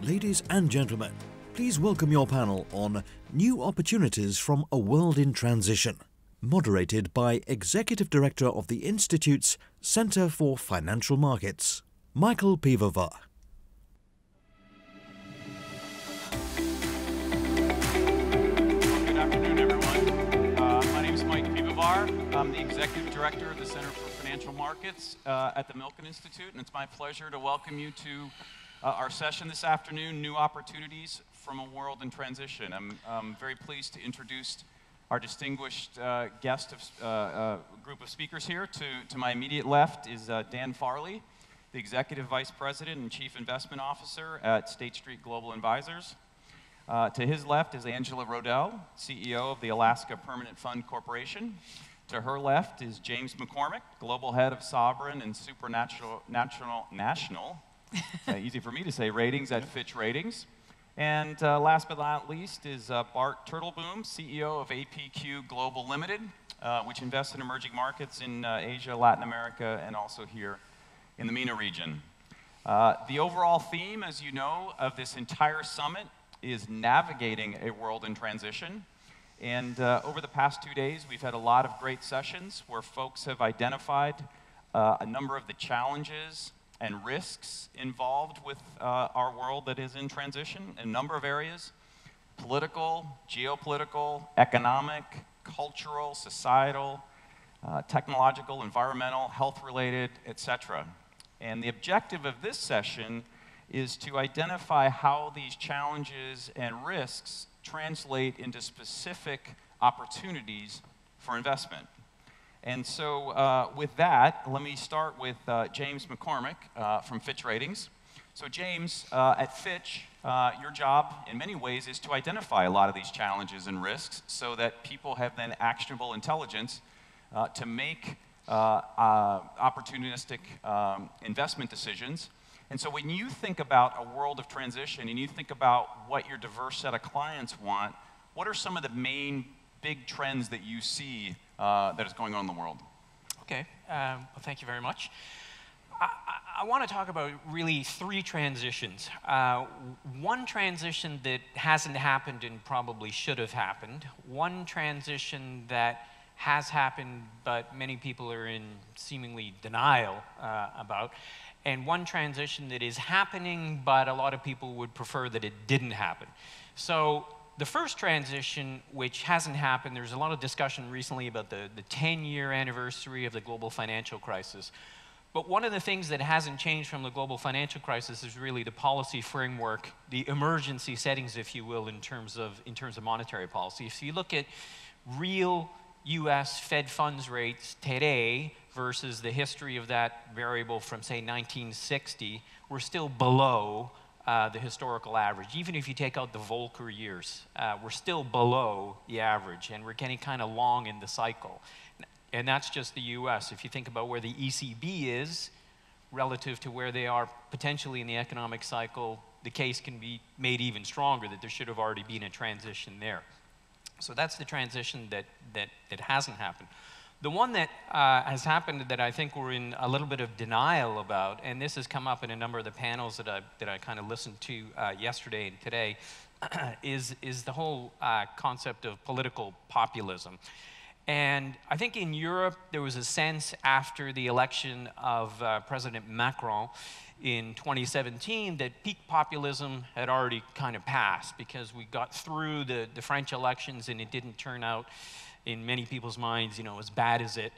Ladies and gentlemen, please welcome your panel on New Opportunities from a World in Transition, moderated by Executive Director of the Institute's Center for Financial Markets, Michael Piwowar. Good afternoon, everyone. My name is Mike Piwowar. I'm the Executive Director of the Center for Financial Markets at the Milken Institute, and it's my pleasure to welcome you to our session this afternoon, New Opportunities from a World in Transition. I'm very pleased to introduce our distinguished guest group of speakers here. To my immediate left is Dan Farley, the Executive Vice President and Chief Investment Officer at State Street Global Advisors. To his left is Angela Rodell, CEO of the Alaska Permanent Fund Corporation. To her left is James McCormack, Global Head of Sovereign and Supranational National, easy for me to say, ratings at Fitch Ratings. And last but not least is Bart Turtleboom, CEO of APQ Global Limited, which invests in emerging markets in Asia, Latin America, and also here in the MENA region. The overall theme, as you know, of this entire summit is navigating a world in transition. And over the past 2 days, we've had a lot of great sessions where folks have identified a number of the challenges and risks involved with our world that is in transition in a number of areas: political, geopolitical, economic, cultural, societal, technological, environmental, health-related, etc. And the objective of this session is to identify how these challenges and risks translate into specific opportunities for investment. And so with that, let me start with James McCormack from Fitch Ratings. So James, at Fitch, your job in many ways is to identify a lot of these challenges and risks so that people have then actionable intelligence to make opportunistic investment decisions. And so when you think about a world of transition and you think about what your diverse set of clients want, what are some of the main big trends that you see that is going on in the world? Okay, well, thank you very much. I want to talk about really three transitions. One transition that hasn't happened and probably should have happened. One transition that has happened but many people are in seemingly denial about. And one transition that is happening but a lot of people would prefer that it didn't happen. So the first transition, which hasn't happened, there's a lot of discussion recently about the 10-year anniversary of the global financial crisis. But one of the things that hasn't changed from the global financial crisis is really the policy framework, the emergency settings, if you will, in terms of monetary policy. If you look at real US Fed funds rates today versus the history of that variable from, say, 1960, we're still below the historical average. Even if you take out the Volcker years, we're still below the average, and we're getting kind of long in the cycle. And that's just the US. If you think about where the ECB is relative to where they are potentially in the economic cycle, the case can be made even stronger that there should have already been a transition there. So that's the transition that hasn't happened. The one that has happened that I think we're in a little bit of denial about, and this has come up in a number of the panels that I kind of listened to yesterday and today, is the whole concept of political populism. And I think in Europe there was a sense after the election of President Macron in 2017 that peak populism had already kind of passed because we got through the French elections and it didn't turn out in many people's minds, you know, as bad as it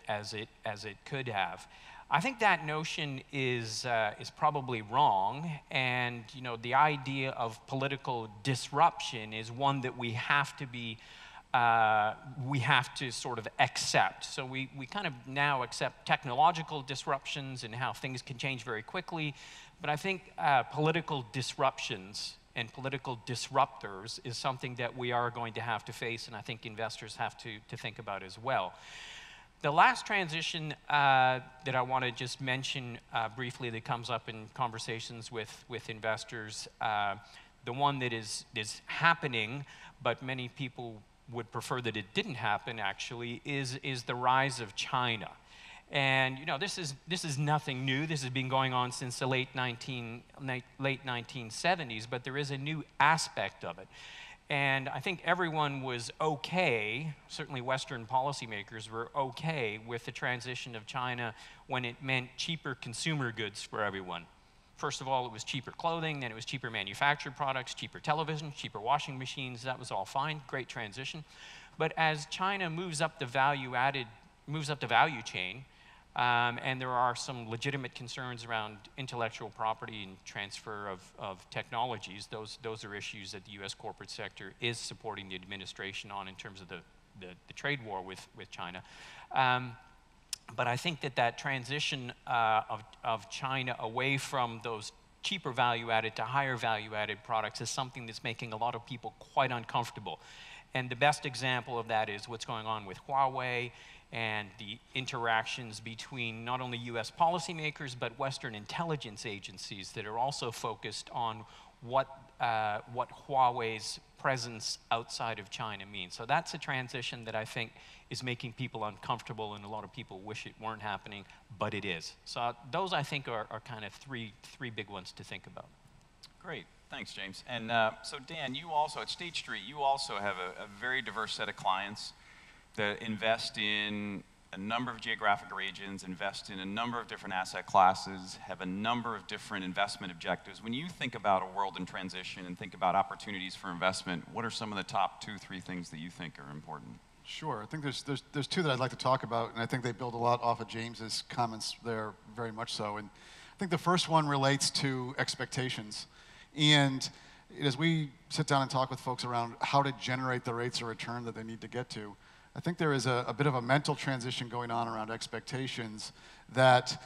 could have. I think that notion is probably wrong, and you know, the idea of political disruption is one that we have to sort of accept. So we kind of now accept technological disruptions and how things can change very quickly, but I think political disruptions and political disruptors is something that we are going to have to face, and I think investors have to think about as well. The last transition that I want to just mention briefly that comes up in conversations with investors, the one that is happening, but many people would prefer that it didn't happen actually, is the rise of China. And this is nothing new. This has been going on since the late 1970s, but there is a new aspect of it. And I think everyone was okay, certainly Western policymakers were okay with the transition of China when it meant cheaper consumer goods for everyone. First of all, it was cheaper clothing, then it was cheaper manufactured products, cheaper television, cheaper washing machines. That was all fine, great transition. But as China moves up the value chain, and there are some legitimate concerns around intellectual property and transfer of technologies. Those are issues that the U.S. corporate sector is supporting the administration on in terms of the trade war with China. But I think that transition of China away from those cheaper value-added to higher value-added products is something that's making a lot of people quite uncomfortable. And the best example of that is what's going on with Huawei and the interactions between not only U.S. policymakers, but Western intelligence agencies that are also focused on what Huawei's presence outside of China means. So that's a transition that I think is making people uncomfortable, and a lot of people wish it weren't happening, but it is. So those, I think, are kind of three big ones to think about. Great. Thanks, James. And so Dan, you also, at State Street, you also have a very diverse set of clients that invest in a number of geographic regions, invest in a number of different asset classes, have a number of different investment objectives. When you think about a world in transition and think about opportunities for investment, what are some of the top 2-3 things that you think are important? Sure. I think there's two that I'd like to talk about, and I think they build a lot off of James's comments there, very much so. And I think the first one relates to expectations. And as we sit down and talk with folks around how to generate the rates of return that they need to get to, I think there is a bit of a mental transition going on around expectations that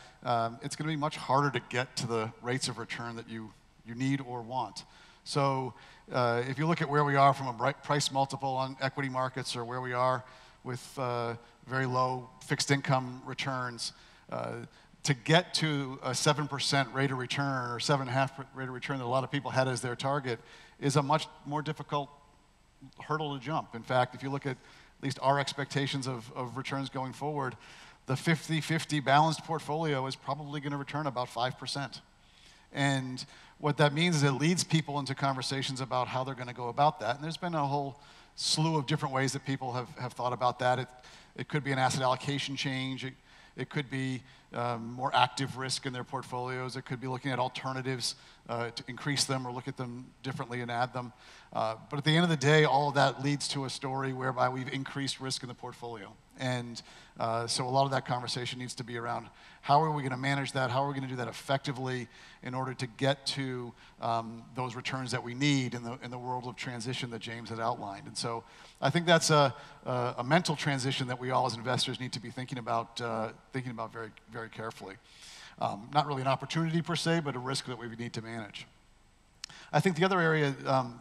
it's going to be much harder to get to the rates of return that you need or want. So if you look at where we are from a price multiple on equity markets, or where we are with very low fixed income returns, to get to a 7% rate of return or 7.5% rate of return that a lot of people had as their target is a much more difficult hurdle to jump. In fact, if you look at least our expectations of returns going forward, the 50-50 balanced portfolio is probably going to return about 5%. And what that means is it leads people into conversations about how they're going to go about that. And there's been a whole slew of different ways that people have thought about that. It could be an asset allocation change. It could be more active risk in their portfolios. It could be looking at alternatives to increase them or look at them differently and add them. But at the end of the day, all of that leads to a story whereby we've increased risk in the portfolio. And so a lot of that conversation needs to be around how are we going to manage that, how are we going to do that effectively in order to get to those returns that we need in the world of transition that James had outlined. And so I think that's a mental transition that we all as investors need to be thinking about very, very carefully. Not really an opportunity per se, but a risk that we need to manage. I think the other area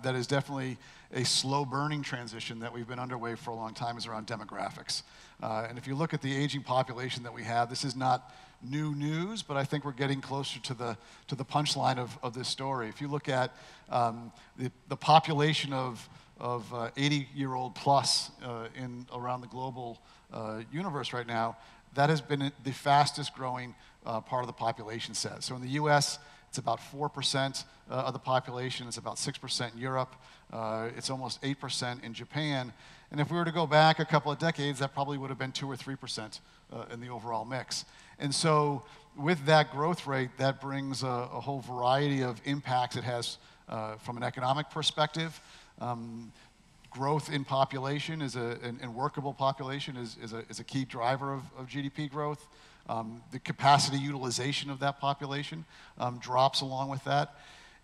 that is definitely a slow-burning transition that we've been underway for a long time is around demographics. And if you look at the aging population that we have, this is not new news, but I think we're getting closer to the punchline of this story. If you look at the population of 80-year-old plus around the global universe right now, that has been the fastest growing part of the population set. So in the US, it's about 4% of the population. It's about 6% in Europe. It's almost 8% in Japan. And if we were to go back a couple of decades, that probably would have been 2 or 3% in the overall mix. And so with that growth rate, that brings a whole variety of impacts it has from an economic perspective. Growth in population and workable population is a key driver of GDP growth. The capacity utilization of that population drops along with that.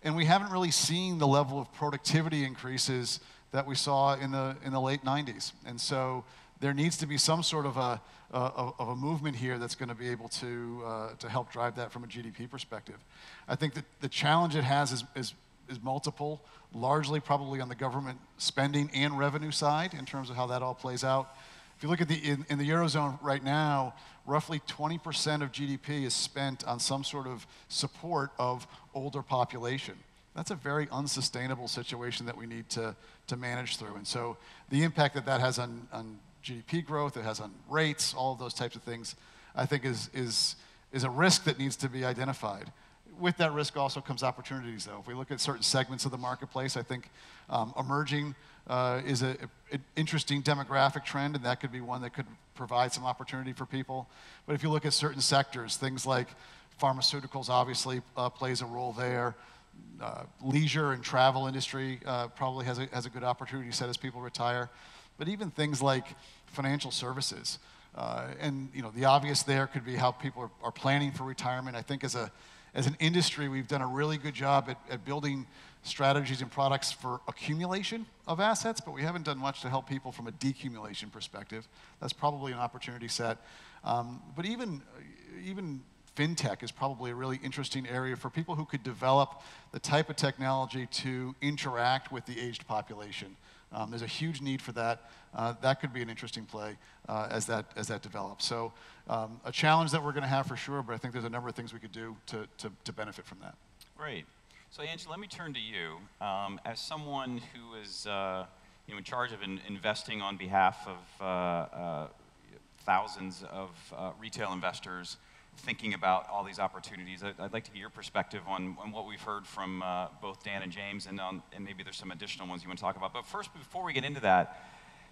And we haven't really seen the level of productivity increases that we saw in the late 90s. And so there needs to be some sort of a movement here that's going to be able to help drive that from a GDP perspective. I think that the challenge it has is multiple, largely probably on the government spending and revenue side in terms of how that all plays out. If you look at in the Eurozone right now, roughly 20% of GDP is spent on some sort of support of older population. That's a very unsustainable situation that we need to manage through. And so the impact that has on GDP growth, it has on rates, all of those types of things, I think is a risk that needs to be identified. With that risk also comes opportunities, though. If we look at certain segments of the marketplace, I think emerging is an interesting demographic trend, and that could be one that could provide some opportunity for people. But if you look at certain sectors, things like pharmaceuticals obviously plays a role there. Leisure and travel industry probably has a good opportunity set as people retire. But even things like financial services, and the obvious there could be how people are planning for retirement. I think as an industry, we've done a really good job at building strategies and products for accumulation of assets, but we haven't done much to help people from a decumulation perspective. That's probably an opportunity set. But even fintech is probably a really interesting area for people who could develop the type of technology to interact with the aged population. There's a huge need for that. That could be an interesting play as that develops. So a challenge that we're going to have for sure, but I think there's a number of things we could do to benefit from that. Great. So Angela, let me turn to you. As someone who is in charge of investing on behalf of thousands of retail investors, thinking about all these opportunities, I'd like to get your perspective on what we've heard from both Dan and James, and maybe there's some additional ones you want to talk about. But first, before we get into that,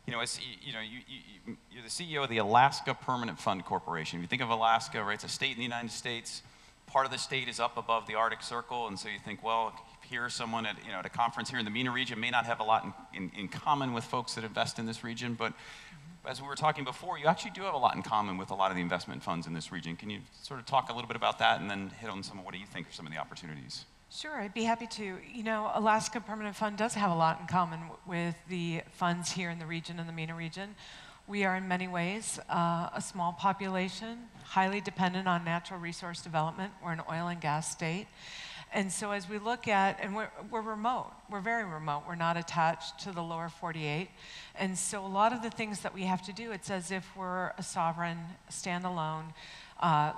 you're the CEO of the Alaska Permanent Fund Corporation. If you think of Alaska, right, it's a state in the United States. Part of the state is up above the Arctic Circle, and so you think, well, here someone at a conference here in the MENA region may not have a lot in common with folks that invest in this region, but as we were talking before, you actually do have a lot in common with a lot of the investment funds in this region. Can you sort of talk a little bit about that and then hit on what do you think are some of the opportunities? Sure, I'd be happy to. Alaska Permanent Fund does have a lot in common with the funds here in the region, in the MENA region. We are in many ways a small population, highly dependent on natural resource development. We're an oil and gas state. And so as we look at, and we're remote, we're very remote, we're not attached to the lower 48. And so a lot of the things that we have to do, it's as if we're a sovereign, standalone,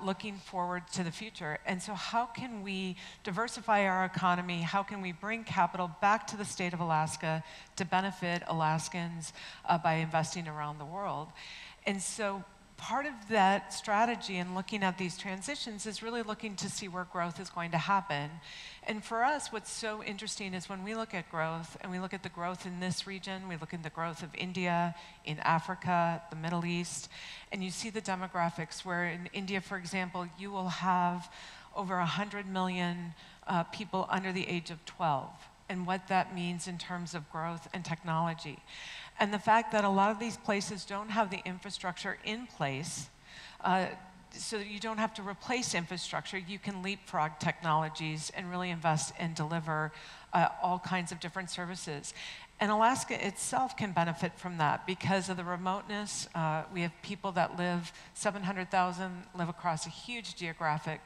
looking forward to the future. And so how can we diversify our economy? How can we bring capital back to the state of Alaska to benefit Alaskans by investing around the world? And so part of that strategy in looking at these transitions is really looking to see where growth is going to happen. And for us, what's so interesting is when we look at growth, and we look at the growth in this region, we look at the growth of India, in Africa, the Middle East, and you see the demographics where in India, for example, you will have over 100 million people under the age of 12, and what that means in terms of growth and technology. And the fact that a lot of these places don't have the infrastructure in place, so that you don't have to replace infrastructure, you can leapfrog technologies and really invest and deliver all kinds of different services. And Alaska itself can benefit from that because of the remoteness. We have people that live, 700,000 live across a huge geographic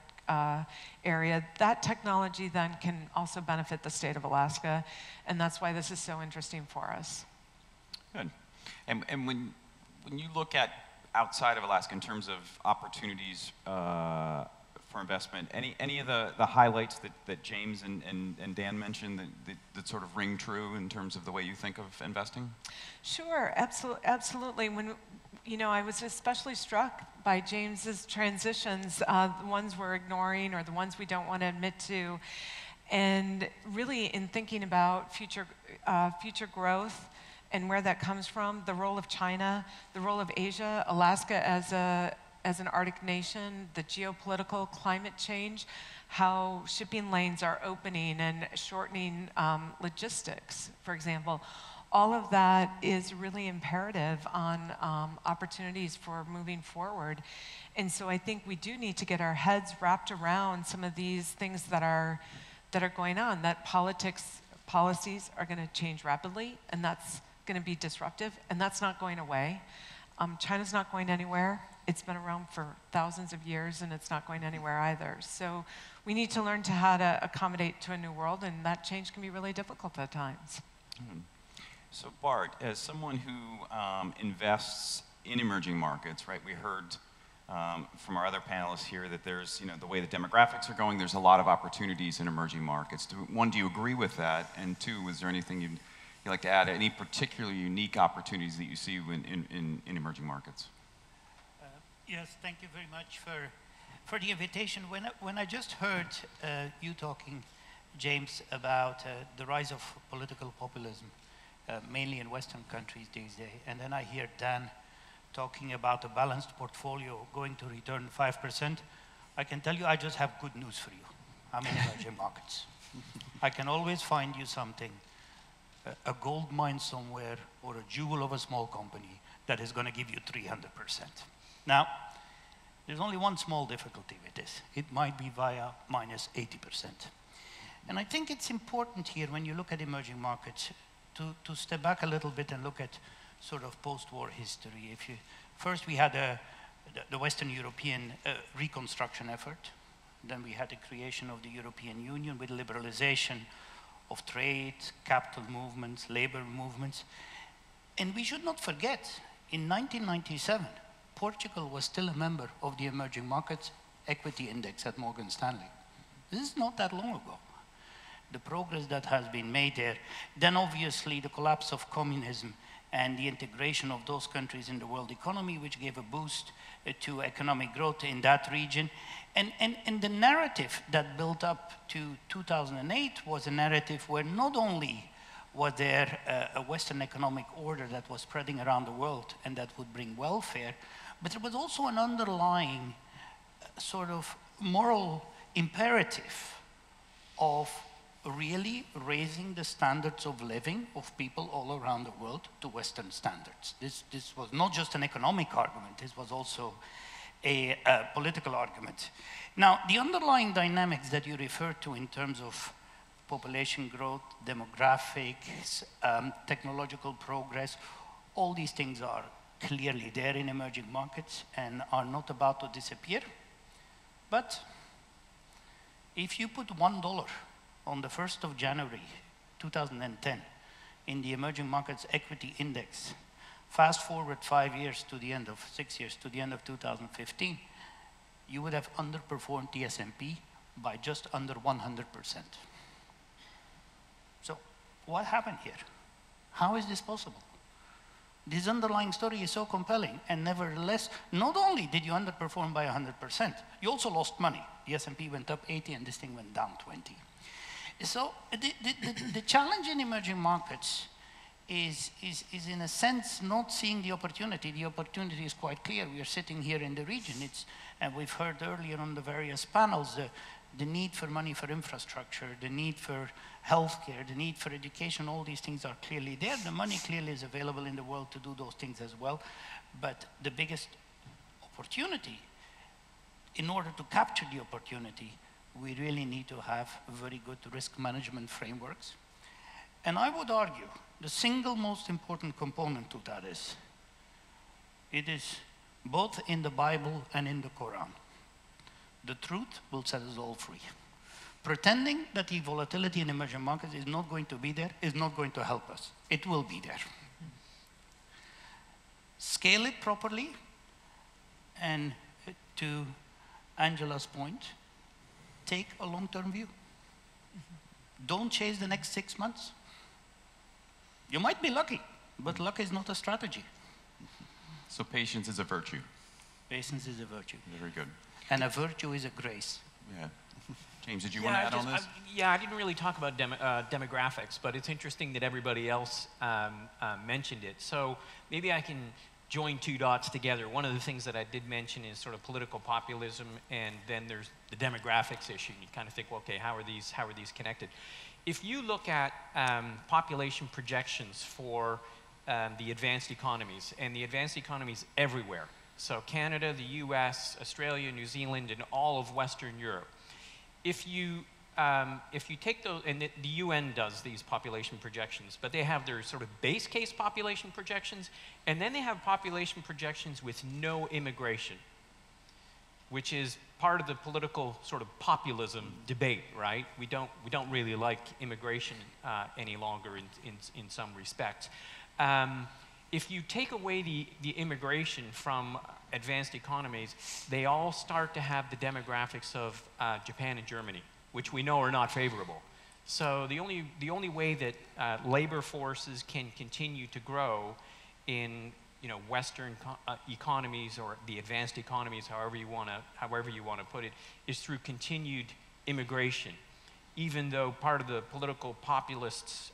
area. That technology then can also benefit the state of Alaska, and that's why this is so interesting for us. Good. And when you look at outside of Alaska in terms of opportunities for investment, any of the highlights that James and Dan mentioned that sort of ring true in terms of the way you think of investing? Sure, absolutely. When I was especially struck by James's transitions, the ones we're ignoring or the ones we don't want to admit to, and really in thinking about future growth and where that comes from, the role of China, the role of Asia, Alaska as an Arctic nation, the geopolitical climate change, how shipping lanes are opening and shortening logistics, for example. All of that is really imperative on opportunities for moving forward. And so I think we do need to get our heads wrapped around some of these things that are going on, that policies are going to change rapidly, and that's going to be disruptive, and that's not going away. China's not going anywhere. It's been around for thousands of years, and it's not going anywhere either. So we need to learn how to accommodate to a new world, and that change can be really difficult at times. So Bart, as someone who invests in emerging markets, right, we heard from our other panelists here that there's, the way the demographics are going, there's a lot of opportunities in emerging markets. One, do you agree with that? And two, is there anything you'd like to add, any particularly unique opportunities that you see in emerging markets? Yes, thank you very much for the invitation. When I just heard you talking, James, about the rise of political populism, mainly in Western countries these days, and then I hear Dan talking about a balanced portfolio going to return 5%, I can tell you I just have good news for you. I'm in emerging markets. I can always find you something, a gold mine somewhere or a jewel of a small company that is going to give you 300%. Now, there's only one small difficulty with this. It might be via minus 80%. And I think it's important here when you look at emerging markets to step back a little bit and look at sort of post-war history. First we had the Western European reconstruction effort. Then we had the creation of the European Union with liberalization of trade, capital movements, labor movements. And we should not forget, in 1997, Portugal was still a member of the emerging markets equity index at Morgan Stanley. This is not that long ago. The progress that has been made there. Then obviously the collapse of communism and the integration of those countries in the world economy, which gave a boost to economic growth in that region. And the narrative that built up to 2008 was a narrative where not only was there a Western economic order that was spreading around the world and that would bring welfare, but there was also an underlying sort of moral imperative of really raising the standards of living of people all around the world to Western standards. This was not just an economic argument, this was also a political argument. Now, the underlying dynamics that you refer to in terms of population growth, demographics, technological progress, all these things are clearly there in emerging markets and are not about to disappear. But if you put $1 on the 1st of January 2010 in the emerging markets equity index, fast forward 5 years to the end of 6 years to the end of 2015, you would have underperformed the S&P by just under 100%. So what happened here? How is this possible? This underlying story is so compelling, and nevertheless, not only did you underperform by 100%, you also lost money. The S&P went up 80 and this thing went down 20. So the challenge in emerging markets is in a sense not seeing the opportunity. The opportunity is quite clear. We are sitting here in the region. And we've heard earlier on the various panels, the need for money for infrastructure, the need for healthcare, the need for education, all these things are clearly there. The money clearly is available in the world to do those things as well. But the biggest opportunity, in order to capture the opportunity, we really need to have very good risk management frameworks. And I would argue the single most important component to that is, it is both in the Bible and in the Quran. The truth will set us all free. Pretending that the volatility in emerging markets is not going to be there is not going to help us. It will be there. Scale it properly, and to Angela's point, take a long-term view. Don't chase the next 6 months. You might be lucky, but luck is not a strategy. So patience is a virtue. Patience is a virtue. Very good. And a virtue is a grace. Yeah. James, did you want to add on this? I didn't really talk about demographics, but it's interesting that everybody else mentioned it. So maybe I can join two dots together. One of the things that I did mention is sort of political populism, and then there's the demographics issue. You kind of think, well, okay, how are these connected? If you look at population projections for the advanced economies, and the advanced economies everywhere, so Canada, the US, Australia, New Zealand, and all of Western Europe, if you take those, and the UN does these population projections, but they have their sort of base case population projections, and then they have population projections with no immigration, which is part of the political sort of populism debate, right? We don't really like immigration any longer in some respects. If you take away the immigration from advanced economies, they all start to have the demographics of Japan and Germany, which we know are not favorable. So the only way that labor forces can continue to grow in Western economies or the advanced economies, however you want to put it, is through continued immigration. Even though part of the political populists,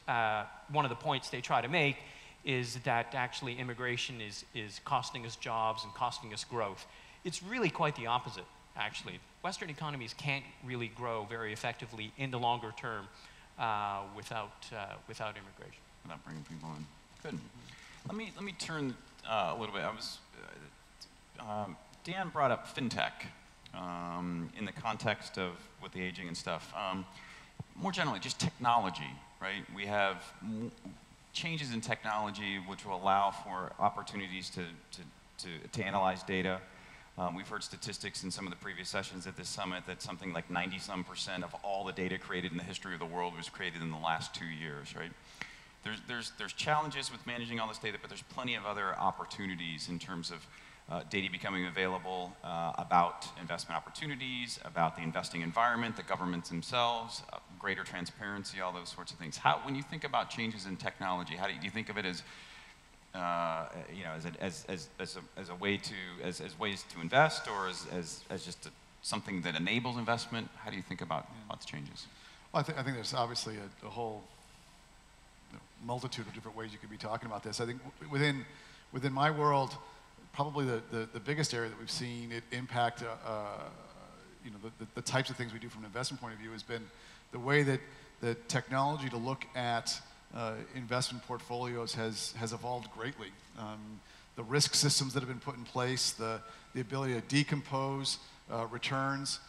one of the points they try to make is that actually immigration is costing us jobs and costing us growth. It's really quite the opposite, actually. Western economies can't really grow very effectively in the longer term without immigration. Without bringing people in. Good. Let me turn a little bit. Dan brought up fintech in the context of with the aging and stuff. More generally, just technology, right? We have changes in technology which will allow for opportunities to analyze data. We've heard statistics in some of the previous sessions at this summit that something like 90-some% of all the data created in the history of the world was created in the last 2 years, right? There's challenges with managing all this data, but there's plenty of other opportunities in terms of data becoming available about investment opportunities, about the investing environment, the governments themselves, greater transparency, all those sorts of things. When you think about changes in technology, how do you think of it as as a way to as ways to invest, or as just something that enables investment? How do you think about the changes? Well, I think there's obviously a whole multitude of different ways you could be talking about this. I think within my world, probably the biggest area that we've seen it impact the types of things we do from an investment point of view has been the way that the technology to look at investment portfolios has evolved greatly. The risk systems that have been put in place, the ability to decompose returns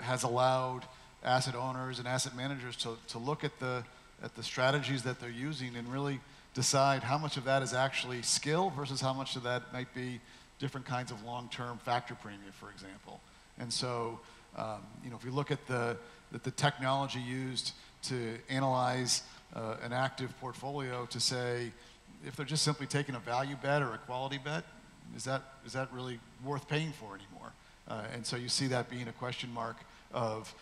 has allowed asset owners and asset managers to look at the strategies that they're using and really decide how much of that is actually skill versus how much of that might be different kinds of long-term factor premium, for example. And so, if we look at the technology used to analyze an active portfolio to say, if they're just simply taking a value bet or a quality bet, is that really worth paying for anymore? And so you see that being a question mark of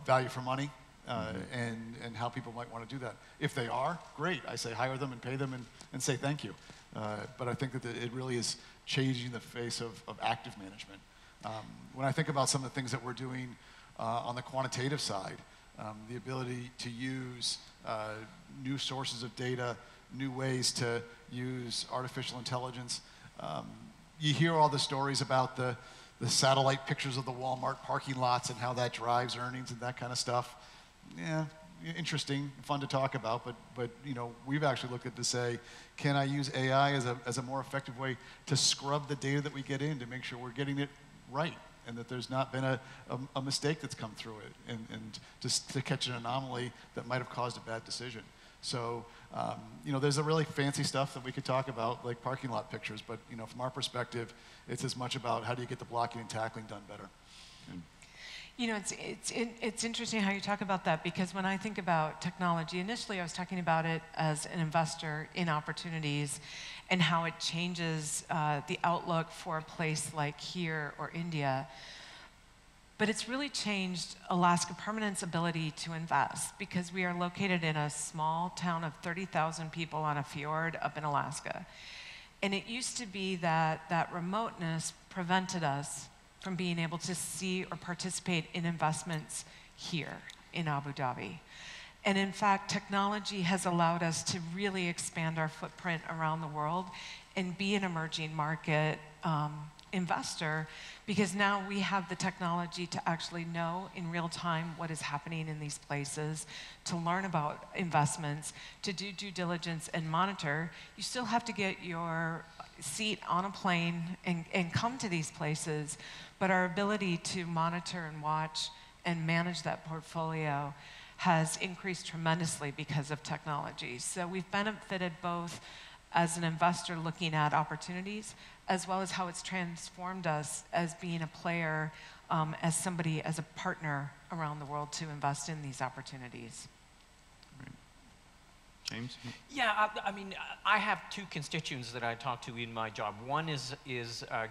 value for money. And how people might want to do that. If they are, great. I say hire them and pay them and say thank you. But I think that it really is changing the face of active management. When I think about some of the things that we're doing on the quantitative side, the ability to use new sources of data, new ways to use artificial intelligence. You hear all the stories about the satellite pictures of the Walmart parking lots and how that drives earnings and that kind of stuff. Yeah, interesting, fun to talk about, but we've actually looked at to say, can I use AI as a more effective way to scrub the data that we get in to make sure we're getting it right and that there's not been a mistake that's come through it and just to catch an anomaly that might have caused a bad decision. So, there's a really fancy stuff that we could talk about, like parking lot pictures, but from our perspective, it's as much about how do you get the blocking and tackling done better. It's interesting how you talk about that, because when I think about technology, initially I was talking about it as an investor in opportunities and how it changes the outlook for a place like here or India. But it's really changed Alaska Permanent's ability to invest, because we are located in a small town of 30,000 people on a fjord up in Alaska. And it used to be that remoteness prevented us from being able to see or participate in investments here in Abu Dhabi. And in fact, technology has allowed us to really expand our footprint around the world and be an emerging market investor, because now we have the technology to actually know in real time what is happening in these places, to learn about investments, to do due diligence and monitor. You still have to get your seat on a plane and come to these places, but our ability to monitor and watch and manage that portfolio has increased tremendously because of technology. So we've benefited both as an investor looking at opportunities, as well as how it's transformed us as being a player, as a partner around the world to invest in these opportunities. James? Yeah, I have two constituents that I talk to in my job. One is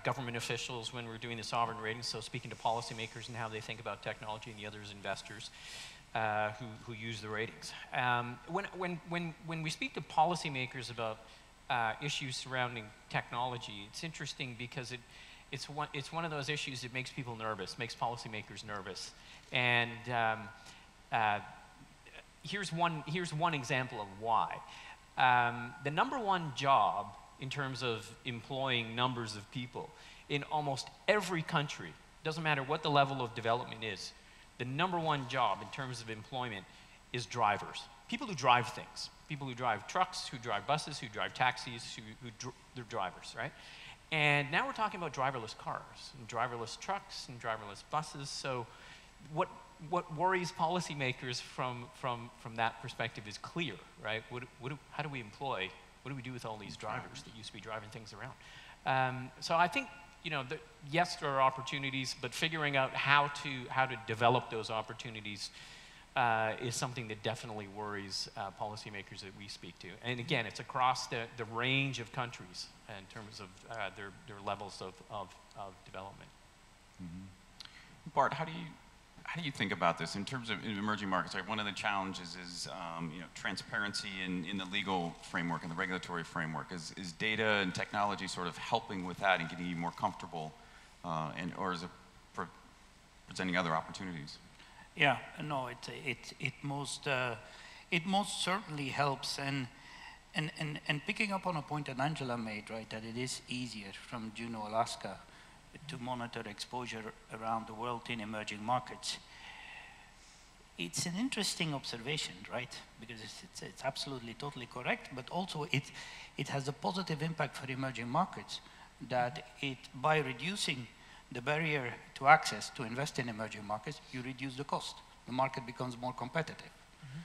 government officials when we're doing the sovereign ratings, so speaking to policymakers and how they think about technology, and the other is investors who use the ratings. When we speak to policymakers about issues surrounding technology, it's interesting because it's one of those issues that makes people nervous, makes policymakers nervous. And here's one example of why. The #1 job in terms of employing numbers of people in almost every country, doesn't matter what the level of development is, the #1 job in terms of employment is drivers. People who drive things. People who drive trucks, who drive buses, who drive taxis, they're drivers, right? And now we're talking about driverless cars, and driverless trucks, and driverless buses. So what worries policymakers from that perspective is clear, right? How do we employ, what do we do with all these drivers that used to be driving things around? So I think, yes, there are opportunities, but figuring out how to develop those opportunities is something that definitely worries policymakers that we speak to. And again, it's across the range of countries in terms of their levels of development. Mm-hmm. Bart, how do you think about this in terms of emerging markets? Right, one of the challenges is transparency in the legal framework and the regulatory framework. Is data and technology sort of helping with that and getting you more comfortable, or is it presenting other opportunities? Yeah, no, it most certainly helps, and picking up on a point that Angela made, right, that it is easier from Juneau, Alaska, to monitor exposure around the world in emerging markets. It's an interesting observation, right? Because it's absolutely totally correct, but also it has a positive impact for emerging markets that by reducing the barrier to access to invest in emerging markets, you reduce the cost. The market becomes more competitive. Mm-hmm.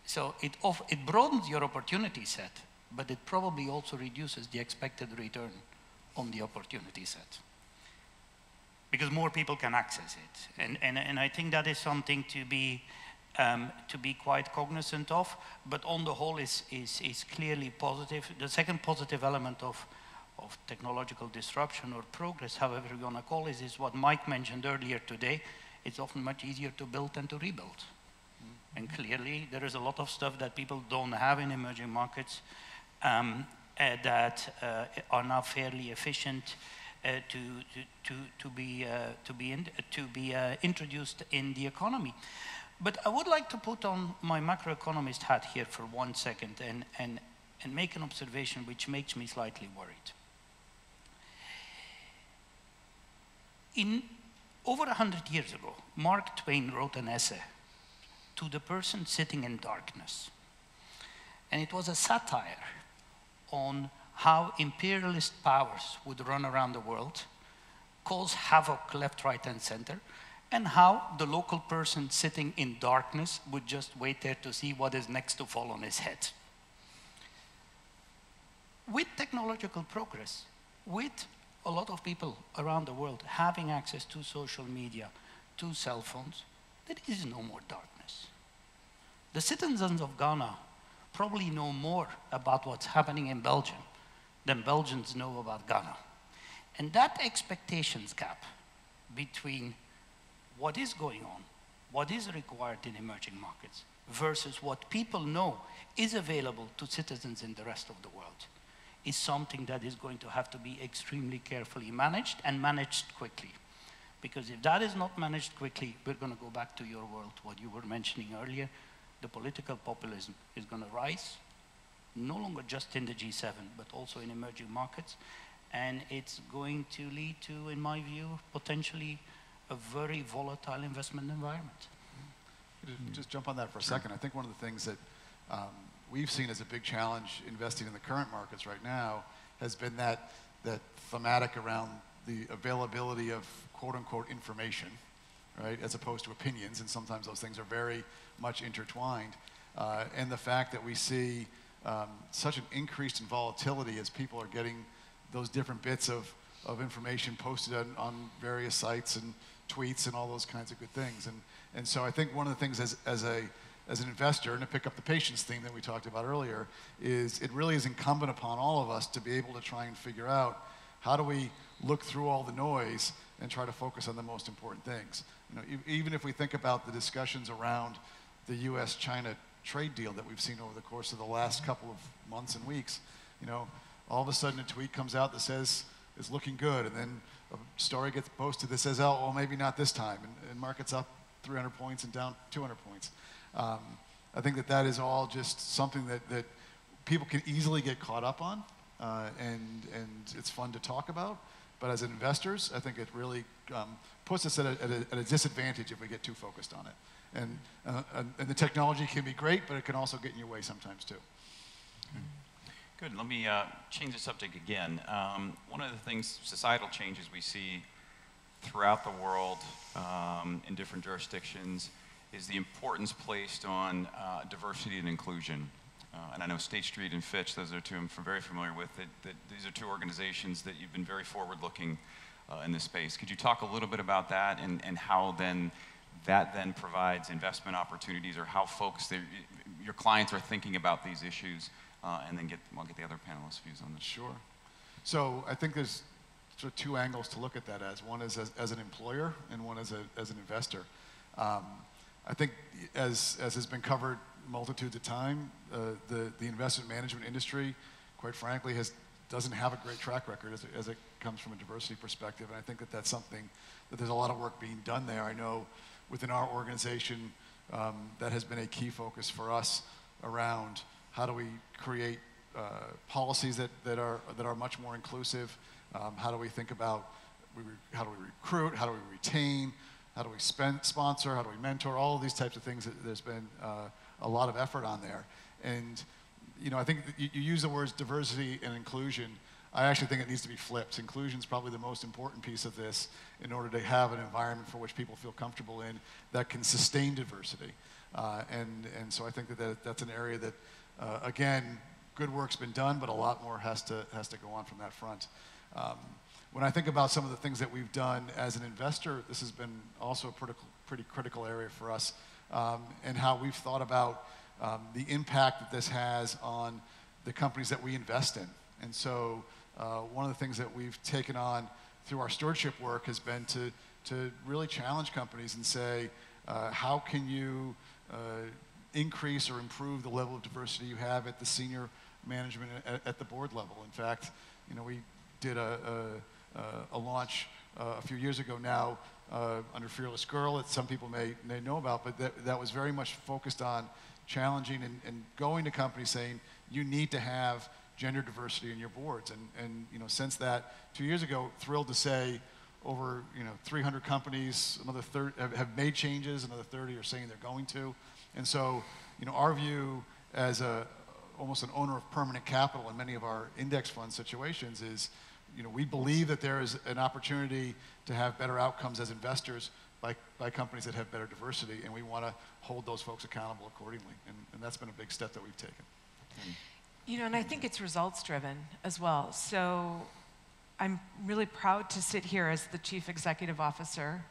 So it broadens your opportunity set, but it probably also reduces the expected return on the opportunity set, because more people can access it. And I think that is something to be quite cognizant of, but on the whole is clearly positive. The second positive element of technological disruption or progress, however you want to call it, is what Mike mentioned earlier today. It's often much easier to build than to rebuild. Mm-hmm. And clearly there is a lot of stuff that people don't have in emerging markets that are now fairly efficient to be introduced in the economy. But I would like to put on my macroeconomist hat here for 1 second and make an observation which makes me slightly worried. Over 100 years ago, Mark Twain wrote an essay, "To the Person Sitting in Darkness." And it was a satire on how imperialist powers would run around the world, cause havoc left, right, and center, and how the local person sitting in darkness would just wait there to see what is next to fall on his head. With technological progress, with a lot of people around the world having access to social media, to cell phones, there is no more darkness. The citizens of Ghana probably know more about what's happening in Belgium than Belgians know about Ghana. And that expectations gap between what is going on, what is required in emerging markets, versus what people know is available to citizens in the rest of the world, is something that is going to have to be extremely carefully managed and managed quickly. Because if that is not managed quickly, we're going to go back to your world, what you were mentioning earlier. The political populism is going to rise, no longer just in the G7, but also in emerging markets. And it's going to lead to, in my view, potentially a very volatile investment environment. Just jump on that for a second. I think one of the things that we've seen as a big challenge investing in the current markets right now has been that thematic around the availability of quote-unquote information, right, as opposed to opinions, and sometimes those things are very much intertwined. And the fact that we see such an increase in volatility as people are getting those different bits of information posted on various sites and tweets and all those kinds of good things. And so I think one of the things as an investor, and to pick up the patience theme that we talked about earlier, is it really is incumbent upon all of us to be able to try and figure out how do we look through all the noise and try to focus on the most important things. You know, even if we think about the discussions around the U.S.-China trade deal that we've seen over the course of the last couple of months and weeks, You know, all of a sudden a tweet comes out that says it's looking good, and then a story gets posted that says, oh, well, maybe not this time, and market's up 300 points and down 200 points. I think that is all just something that people can easily get caught up on, and it's fun to talk about. But as investors, I think it really puts us at a disadvantage if we get too focused on it. And the technology can be great, but it can also get in your way sometimes too. Good. Let me change the subject again. One of the things, societal changes we see throughout the world in different jurisdictions is the importance placed on diversity and inclusion. And I know State Street and Fitch, those are two I'm very familiar with, that these are two organizations that you've been very forward-looking in this space. Could you talk a little bit about that and how then that then provides investment opportunities, or how folks, your clients are thinking about these issues, and then I'll get the other panelists' views on this. Sure. So I think there's sort of two angles to look at that as. One is as an employer, and one as an investor. I think as has been covered multitudes of time, the investment management industry, quite frankly, doesn't have a great track record as it comes from a diversity perspective. And I think that's something that there's a lot of work being done there. I know within our organization, that has been a key focus for us around how do we create policies that are much more inclusive. How do we think about how do we recruit, how do we retain, how do we sponsor, how do we mentor, all of these types of things. There's been a lot of effort on there. And you know, I think you use the words diversity and inclusion. I actually think it needs to be flipped. Inclusion is probably the most important piece of this in order to have an environment for which people feel comfortable in that can sustain diversity. And so I think that's an area that, again, good work's been done, but a lot more has to go on from that front. When I think about some of the things that we've done as an investor, this has been also a pretty critical area for us, and how we've thought about the impact that this has on the companies that we invest in. And so one of the things that we've taken on through our stewardship work has been to really challenge companies and say, how can you increase or improve the level of diversity you have at the senior management at the board level. In fact, you know, we did a launch a few years ago now under Fearless Girl that some people may know about, but that was very much focused on challenging and going to companies saying, you need to have gender diversity in your boards. And you know, since that 2 years ago, thrilled to say over 300 companies, another 30 have made changes, another 30 are saying they're going to. And so, you know, our view as almost an owner of permanent capital in many of our index fund situations is, you know, we believe that there is an opportunity to have better outcomes as investors by companies that have better diversity, and we want to hold those folks accountable accordingly. And that's been a big step that we've taken. You know, and I think it's results driven as well. So I'm really proud to sit here as the Chief Executive Officer.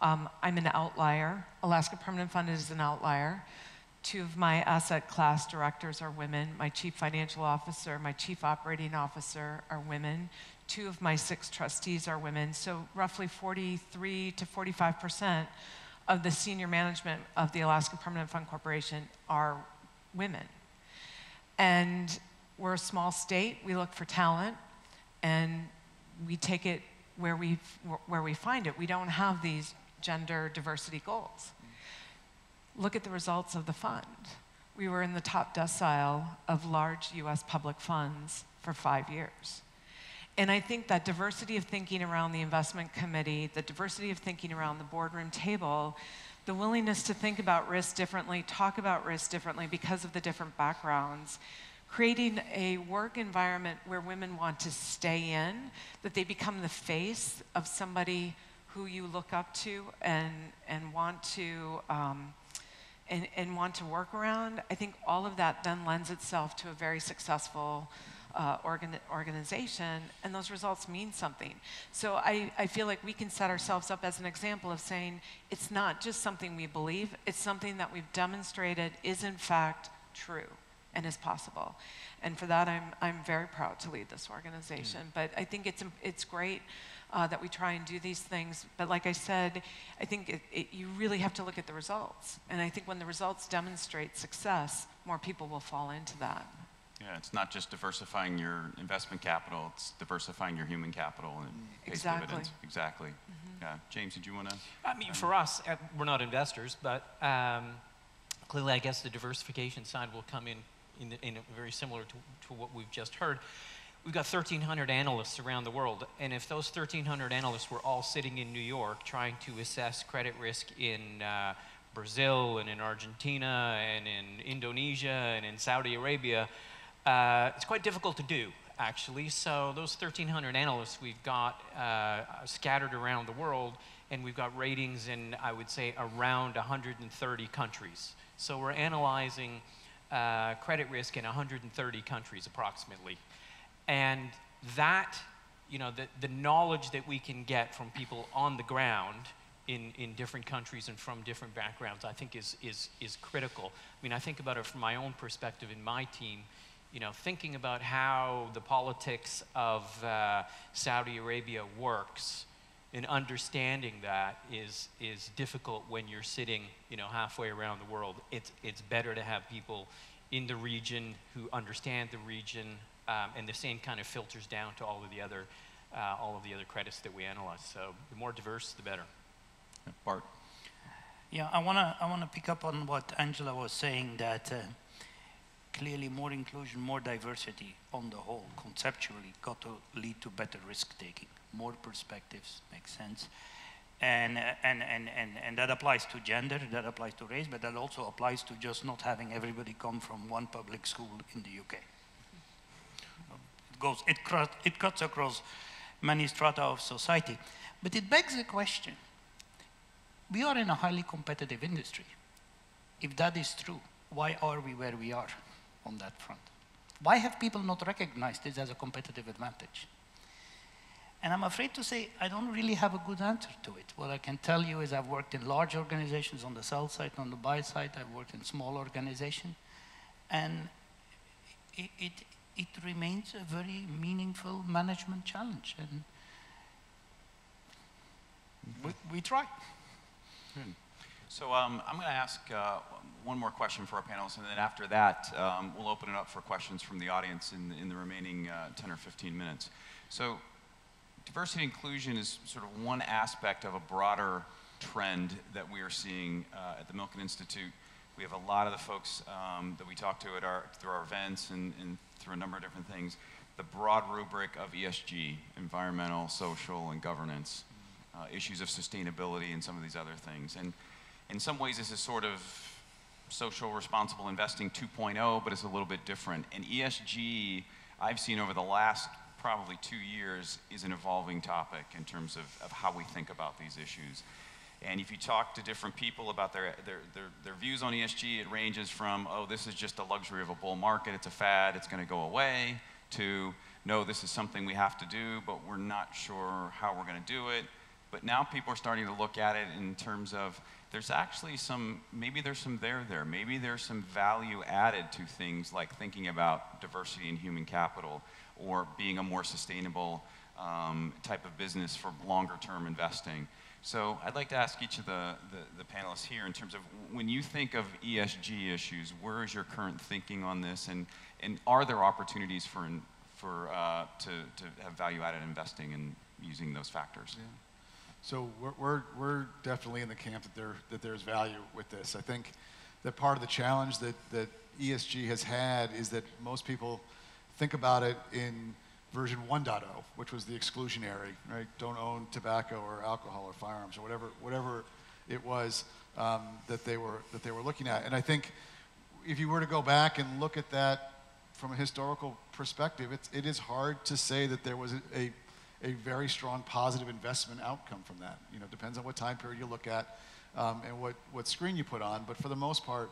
I'm an outlier. Alaska Permanent Fund is an outlier. 2 of my asset class directors are women. My Chief Financial Officer, my Chief Operating Officer are women. 2 of my 6 trustees are women. So roughly 43 to 45% of the senior management of the Alaska Permanent Fund Corporation are women. And we're a small state. We look for talent, and we take it where we find it. We don't have these gender diversity goals. Look at the results of the fund. We were in the top decile of large US public funds for 5 years. And I think that diversity of thinking around the investment committee, the diversity of thinking around the boardroom table, the willingness to think about risk differently, talk about risk differently because of the different backgrounds, creating a work environment where women want to stay in, that they become the face of somebody who you look up to and want to work around. I think all of that then lends itself to a very successful organization, and those results mean something. So I feel like we can set ourselves up as an example of saying it's not just something we believe, it's something that we've demonstrated is in fact true and is possible. And for that, I'm very proud to lead this organization. But I think it's great that we try and do these things. But like I said, I think you really have to look at the results. And I think when the results demonstrate success, more people will fall into that. Yeah, it's not just diversifying your investment capital, it's diversifying your human capital and it pays dividends. Exactly. Yeah. James, did you want to? I mean, for us, we're not investors, but clearly I guess the diversification side will come in very similar to what we've just heard. We've got 1,300 analysts around the world, and if those 1,300 analysts were all sitting in New York trying to assess credit risk in Brazil and in Argentina and in Indonesia and in Saudi Arabia, it's quite difficult to do, actually. So those 1,300 analysts we've got scattered around the world, and we've got ratings in, I would say, around 130 countries. So we're analyzing credit risk in 130 countries approximately. And that, you know, the knowledge that we can get from people on the ground in different countries and from different backgrounds, I think is critical. I mean, I think about it from my own perspective in my team, you know, thinking about how the politics of Saudi Arabia works and understanding that is difficult when you're sitting, you know, halfway around the world. It's better to have people in the region who understand the region, and the same kind of filters down to all of the other credits that we analyze. So the more diverse, the better. Bart. Yeah, I wanna pick up on what Angela was saying, that clearly more inclusion, more diversity on the whole, conceptually, got to lead to better risk taking. More perspectives makes sense. And that applies to gender, that applies to race, but that also applies to just not having everybody come from one public school in the UK. It cuts across many strata of society. But it begs the question, we are in a highly competitive industry. If that is true, why are we where we are on that front? Why have people not recognized this as a competitive advantage? And I'm afraid to say, I don't really have a good answer to it. What I can tell you is I've worked in large organizations on the sell side, on the buy side. I've worked in small organizations. And it remains a very meaningful management challenge. And we try. Good. So I'm going to ask one more question for our panelists, and then after that, we'll open it up for questions from the audience in the remaining 10 or 15 minutes. So diversity and inclusion is sort of one aspect of a broader trend that we are seeing at the Milken Institute. We have a lot of the folks that we talk to through our events and through a number of different things, the broad rubric of ESG, environmental, social, and governance, issues of sustainability and some of these other things. And in some ways, this is sort of social responsible investing 2.0, but it's a little bit different. And ESG, I've seen over the last probably 2 years, is an evolving topic in terms of how we think about these issues. And if you talk to different people about their views on ESG, it ranges from, oh, this is just a luxury of a bull market, it's a fad, it's going to go away, to, no, this is something we have to do, but we're not sure how we're going to do it. But now people are starting to look at it in terms of, there's actually maybe there's some there. Maybe there's some value added to things like thinking about diversity in human capital or being a more sustainable type of business for longer term investing. So I'd like to ask each of the panelists here in terms of when you think of ESG issues, where is your current thinking on this, and are there opportunities to have value-added investing and using those factors? Yeah. So we're definitely in the camp that there's value with this. I think that part of the challenge that ESG has had is that most people think about it in version 1.0, which was the exclusionary, right? Don't own tobacco or alcohol or firearms or whatever it was that they were looking at. And I think if you were to go back and look at that from a historical perspective, it is hard to say that there was a very strong positive investment outcome from that. You know, depends on what time period you look at and what screen you put on. But for the most part,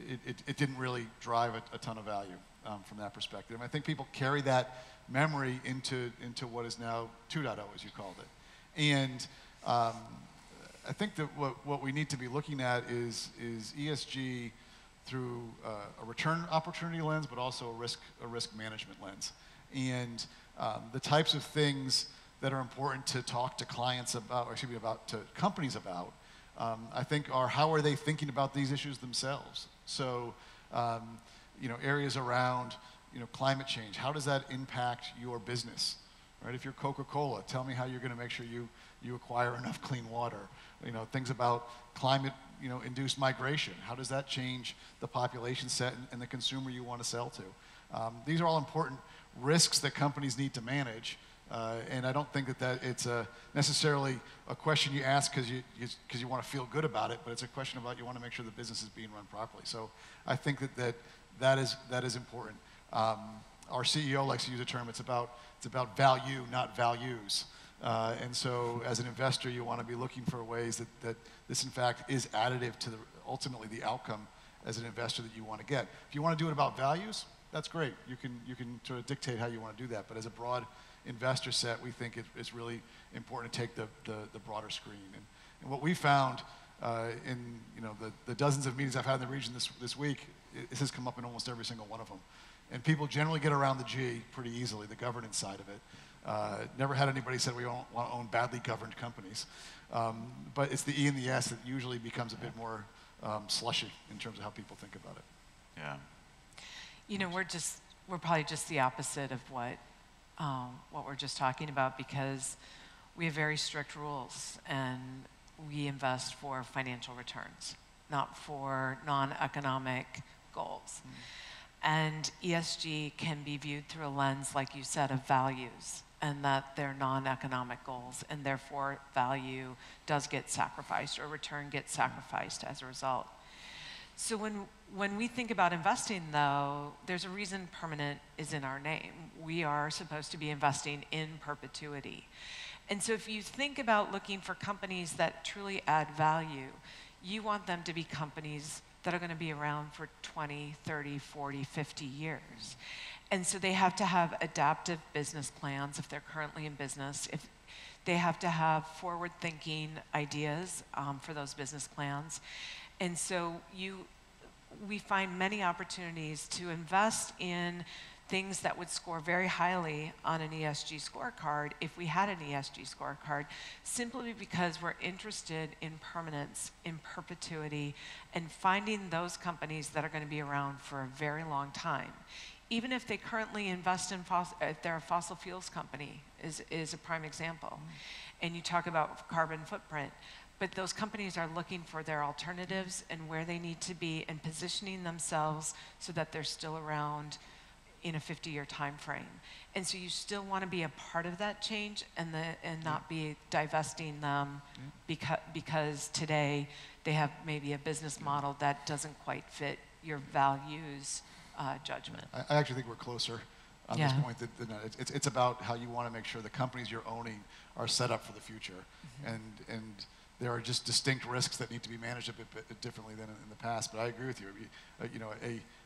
it didn't really drive a ton of value from that perspective. And I think people carry that memory into what is now 2.0, as you called it. And I think that what we need to be looking at is ESG through a return opportunity lens, but also a risk management lens. And the types of things that are important to talk to clients about, or to companies about, I think are how are they thinking about these issues themselves. So, you know, areas around climate change. How does that impact your business? Right? If you're Coca-Cola, tell me how you're going to make sure you acquire enough clean water. Things about climate, induced migration. How does that change the population set and the consumer you want to sell to? These are all important risks that companies need to manage. And I don't think that it's necessarily a question you ask because you want to feel good about it, but it's a question about you want to make sure the business is being run properly. So I think that is important. Our CEO likes to use a term. It's about value, not values. And so as an investor, you want to be looking for ways that this in fact is additive to ultimately the outcome as an investor that you want to get. If you want to do it about values, that's great. You can sort of dictate how you want to do that. But as a broad investor set, we think it's really important to take the broader screen. And what we found in the dozens of meetings I've had in the region this week, this has come up in almost every single one of them. And people generally get around the G pretty easily, the governance side of it. Never had anybody say we don't want to own badly governed companies. But it's the E and the S that usually becomes a bit more slushy in terms of how people think about it. Yeah. We're probably just the opposite of what we're just talking about, because we have very strict rules and we invest for financial returns, not for non-economic goals. And ESG can be viewed through a lens, like you said, of values, and that they're non-economic goals, and therefore value does get sacrificed, or return gets sacrificed as a result. So when we think about investing, though, there's a reason permanent is in our name. We are supposed to be investing in perpetuity. And so if you think about looking for companies that truly add value, you want them to be companies that are going to be around for 20, 30, 40, 50 years. And so they have to have adaptive business plans if they're currently in business. If they have to have forward-thinking ideas for those business plans. And so we find many opportunities to invest in things that would score very highly on an ESG scorecard if we had an ESG scorecard, simply because we're interested in permanence, in perpetuity, and finding those companies that are going to be around for a very long time. Even if they currently invest in if they're a fossil fuels company, is a prime example. And you talk about carbon footprint. But those companies are looking for their alternatives and where they need to be and positioning themselves so that they're still around in a 50-year time frame. And so you still want to be a part of that change and not be divesting them because today they have maybe a business model that doesn't quite fit your values judgment. I actually think we're closer on this point. It's about how you want to make sure the companies you're owning are set up for the future. And there are just distinct risks that need to be managed a bit differently than in the past. But I agree with you.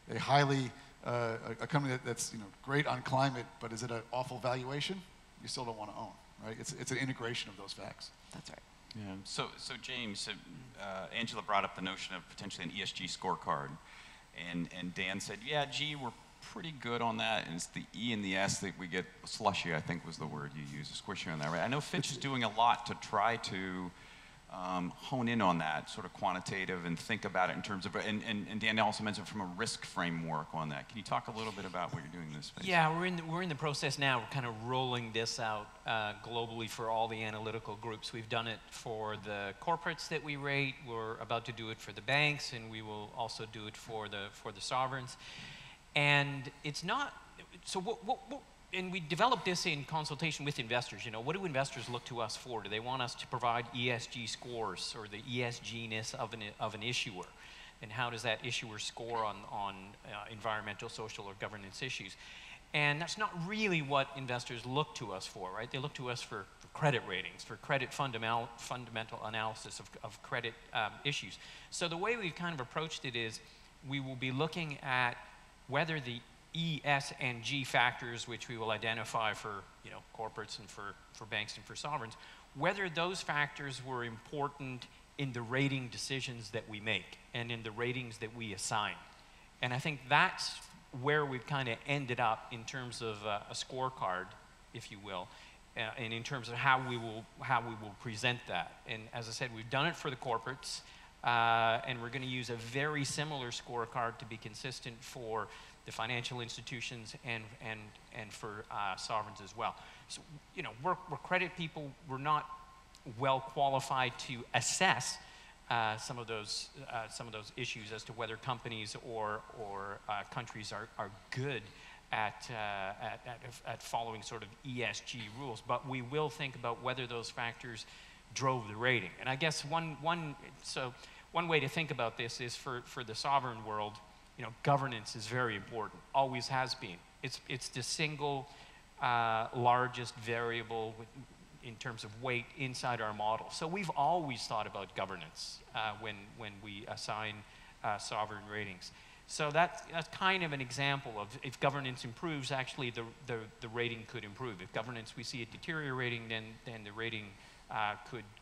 A highly a company that's great on climate, but is it an awful valuation? You still don't want to own, right? It's an integration of those facts. That's right. Yeah. So James, Angela brought up the notion of potentially an ESG scorecard, and Dan said, yeah, gee, we're pretty good on that, and it's the E and the S that we get slushy, I think was the word you used, squishy on that, right? I know Fitch is doing a lot to try to hone in on that sort of quantitative and think about it in terms of, and Dan also mentioned from a risk framework on that. Can you talk a little bit about what you're doing in this space? Yeah, we're in the process now. We're kind of rolling this out globally for all the analytical groups. We've done it for the corporates that we rate. We're about to do it for the banks, and we will also do it for the sovereigns. And it's not, so and we developed this in consultation with investors. What do investors look to us for? Do they want us to provide ESG scores or the ESG-ness of an issuer? And how does that issuer score on environmental, social, or governance issues? And that's not really what investors look to us for, right? They look to us for credit ratings, for credit fundamental analysis of credit issues. So the way we've kind of approached it is we will be looking at whether the E, S, and G factors, which we will identify for corporates and for banks and for sovereigns, whether those factors were important in the rating decisions that we make and in the ratings that we assign. And I think that's where we've kind of ended up in terms of a scorecard, if you will, and in terms of how we will present that. And as I said, we've done it for the corporates. and we're going to use a very similar scorecard to be consistent for the financial institutions and for sovereigns as well. So, you know, we're credit people. We're not well qualified to assess some of those issues as to whether companies or countries are good at following sort of ESG rules, but we will think about whether those factors drove the rating. And I guess one way to think about this is for the sovereign world, you know, governance is very important, always has been. It's the single largest variable in terms of weight inside our model. So we've always thought about governance when we assign sovereign ratings. So that's kind of an example of if governance improves, actually the rating could improve. If governance we see it deteriorating, then the rating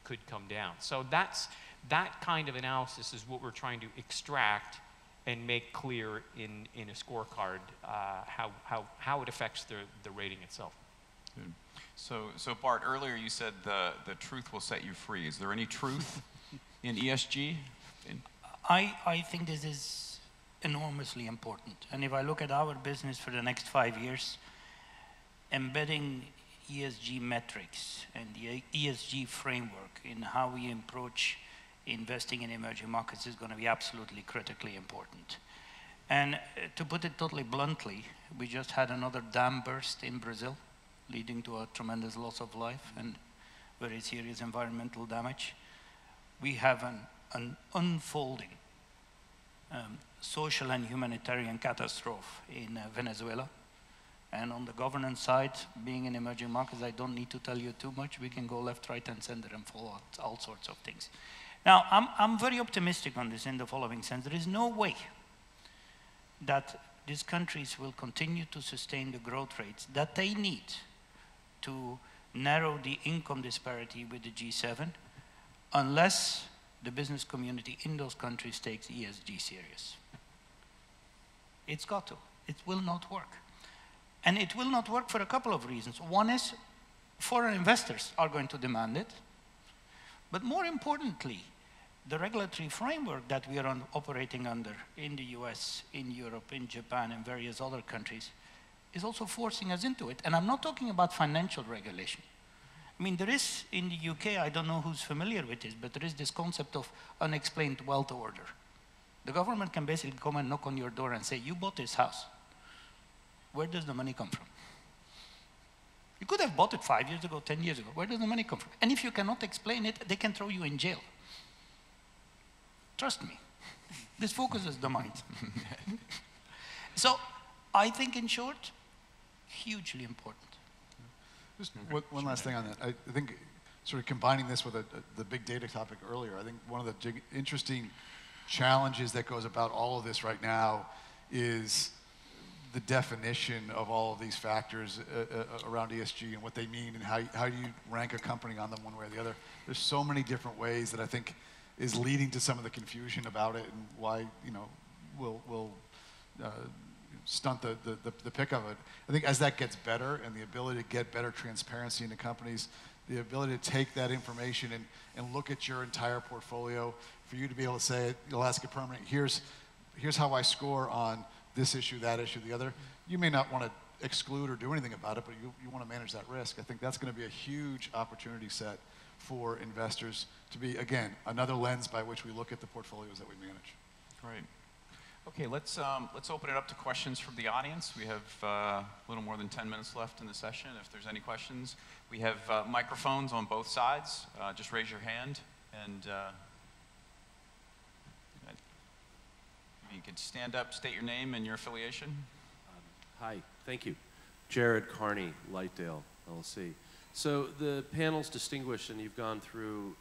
could come down. So that kind of analysis is what we're trying to extract and make clear in a scorecard how it affects the rating itself. Good. So Bart, earlier you said the truth will set you free. Is there any truth in ESG? I think this is enormously important. And if I look at our business for the next 5 years, embedding ESG metrics and the ESG framework in how we approach investing in emerging markets is going to be absolutely critically important. And to put it totally bluntly, we just had another dam burst in Brazil, leading to a tremendous loss of life and very serious environmental damage. We have an unfolding social and humanitarian catastrophe in Venezuela. And on the governance side, being in emerging markets, I don't need to tell you too much. We can go left, right, and center and follow all sorts of things. Now, I'm very optimistic on this in the following sense. There is no way that these countries will continue to sustain the growth rates that they need to narrow the income disparity with the G7 unless the business community in those countries takes ESG serious. It's got to. It will not work. And it will not work for a couple of reasons. One is foreign investors are going to demand it. But more importantly, the regulatory framework that we are operating under in the US, in Europe, in Japan, and various other countries is also forcing us into it. And I'm not talking about financial regulation. I mean, there is in the UK, I don't know who's familiar with this, but there is this concept of unexplained wealth order. The government can basically come and knock on your door and say, you bought this house. Where does the money come from? You could have bought it 5 years ago, 10 years ago. Where does the money come from? And if you cannot explain it, they can throw you in jail. Trust me. This focuses the mind. So I think, in short, hugely important. Just one last thing on that. I think sort of combining this with the big data topic earlier, I think one of the interesting challenges that goes about all of this right now is the definition of all of these factors around ESG and what they mean and how you rank a company on them one way or the other. There's so many different ways that I think is leading to some of the confusion about it and why, you know, will stunt the pick of it. I think as that gets better and the ability to get better transparency into companies, the ability to take that information and look at your entire portfolio, for you to be able to say, Alaska Permanent, here's how I score on this issue, that issue, the other. You may not want to exclude or do anything about it, but you want to manage that risk. I think that's going to be a huge opportunity set for investors to be, again, another lens by which we look at the portfolios that we manage. Great. Okay, let's open it up to questions from the audience. We have a little more than 10 minutes left in the session. If there's any questions, we have microphones on both sides. Just raise your hand, and if you could stand up, state your name and your affiliation. Hi, thank you. Jared Carney, Lightdale, LLC. So the panel's distinguished, and you've gone through